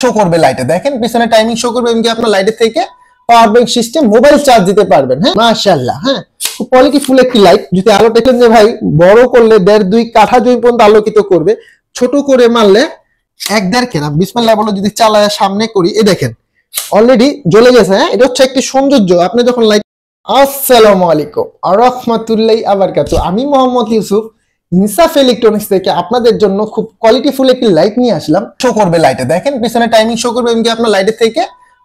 Show করবে লাইটে, দেখেন পিছনে টাইমিং শো করবে, এমনকি আপনার লাইটের থেকে power bank system mobile charge দিতে পারবেন। হ্যাঁ মাশাআল্লাহ। হ্যাঁ কোয়ালিটি ফুল একটি লাইট, যদি আলো দেখেন যে ভাই বড় করলে 1.5-2 কাঠা জমি পর্যন্ত আলোকিত করবে, ছোট করে মারলে 1-1.5 কেনা। বিসমিল্লাহ বলে যদি চালায় সামনে করি, এই দেখেন অলরেডি জ্বলে গেছে। হ্যাঁ এটা হচ্ছে একটি সৌন্দর্য। আপনি যখন লাইট। আসসালামু আলাইকুম ওয়া রাহমাতুল্লাহি ওয়া বারাকাতুহু। আমি মোহাম্মদ ইউসুফ ইনসাফ ইলেকট্রনিক্স থেকে আপনাদের জন্য খুব কোয়ালিটি ফুল একটি লাইট নিয়ে আসলাম। শো করবে লাইটে, দেখেন পিছনে টাইমিং শো করবে, এমনকি আপনার লাইটের থেকে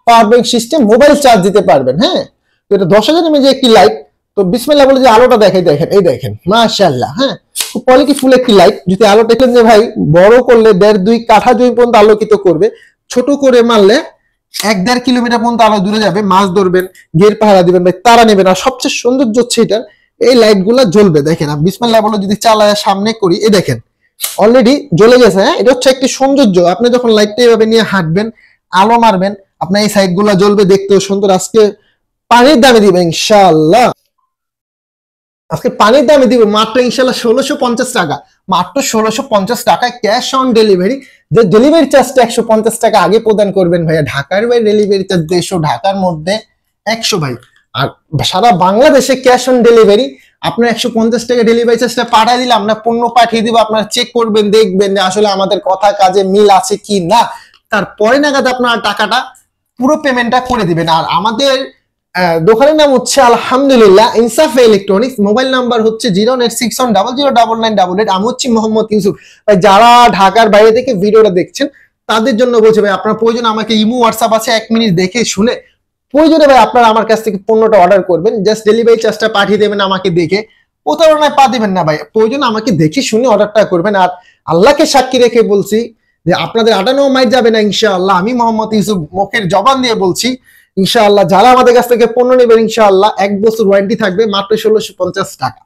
power bank system mobile charge দিতে পারবেন। হ্যাঁ তো এটা 10,000 mAh একটি লাইট। তো বিসমিল্লাহ বলে যে আলোটা দেখাই, দেখেন এই দেখেন মাশাআল্লাহ। হ্যাঁ খুব কোয়ালিটি ফুল একটি লাইট, যদি আলো দেখেন যে ভাই বড় করলে 1.5-2 কাঠা জমি পর্যন্ত আলোকিত করবে, ছোট করে মারলে 1-1.5 কিলোমিটার পর্যন্ত আলো দূরে যাবে। মাছ ধরবেন, গের পাহারা দিবেন ভাই, তারা নেবেন। আর সবচেয়ে সৌন্দর্য হচ্ছে এটা, এই লাইট গুলা জ্বলবে। দেখেন বিসমিল্লাহ বলে যদি চালায় সামনে করি, এই দেখেন অলরেডি জ্বলে গেছে। হ্যাঁ এটা হচ্ছে একটি সৌন্দর্য। আপনি যখন লাইটটা এইভাবে নিয়ে হাঁটবেন, আলো মারবেন, আপনার এই সাইড গুলা জ্বলবে, দেখতেও সুন্দর। আজকে পানির দামে দিবে ইনশাআল্লাহ, আজকে পানির দামে দিবে মাত্র ইনশাআল্লাহ 1650 টাকা। মাত্র 1650 টাকায় ক্যাশ অন ডেলিভারি। যে ডেলিভারি চার্জটা 150 টাকা আগে প্রদান করবেন ভাইয়া, ঢাকার বাইরে ডেলিভারি চার্জ 150, ঢাকার মধ্যে 100 ভাই। আর সারা বাংলাদেশে ক্যাশ অন ডেলিভারি। আপনার 150 টাকা ডেলিভারি চার্জটা পাঠিয়ে দিলে আমরা পণ্য পাঠিয়ে দিব, আপনারা চেক করবেন, দেখবেন যে আসলে আমাদের কথা কাজে মিল আছে কি না। তারপরে নাগাদ আপনারা টাকাটা পুরো পেমেন্টটা করে দিবেন। আর আমাদের দোকানের নাম হচ্ছে আলহামদুলিল্লাহ ইনসাফ ইলেকট্রনিক্স। মোবাইল নাম্বার হচ্ছে 09610099988। আমি হচ্ছি মোহাম্মদ ইউসুফ। ভাই যারা ঢাকার বাইরে থেকে ভিডিওটা দেখছেন তাদের জন্য বলছে ভাই, আপনার প্রয়োজন আমাকে ইমো হোয়াটসঅ্যাপ আছে, 1 মিনিট দেখে শুনে প্রয়োজনে ভাই আপনারা আমার কাছ থেকে পণ্যটা অর্ডার করবেন। জাস্ট ডেলিভারি চার্জটা পাঠিয়ে দেবেন আমাকে দেখে, প্রতারণায় পা দিবেন না ভাই। প্রয়োজন আমাকে দেখে শুনে অর্ডারটা করবেন। আর আল্লাহকে সাক্ষী রেখে বলছি যে আপনাদের আটানো মাইট যাবে না ইনশাআল্লাহ। আমি মোহাম্মদ ইউসুফ মুখের জবান দিয়ে বলছি ইনশাআল্লাহ। যারা আমাদের কাছ থেকে পণ্য নেবেন ইনশাআল্লাহ 1 বছর ওয়ারেন্টি থাকবে, মাত্র 1650 টাকা।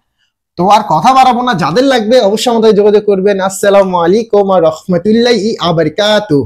তো আর কথা বাড়াবো না, যাদের লাগবে অবশ্যই আমাদের যোগাযোগ করবেন। আসসালামু আলাইকুম ওয়া রাহমাতুল্লাহি ওয়া বারাকাতুহু।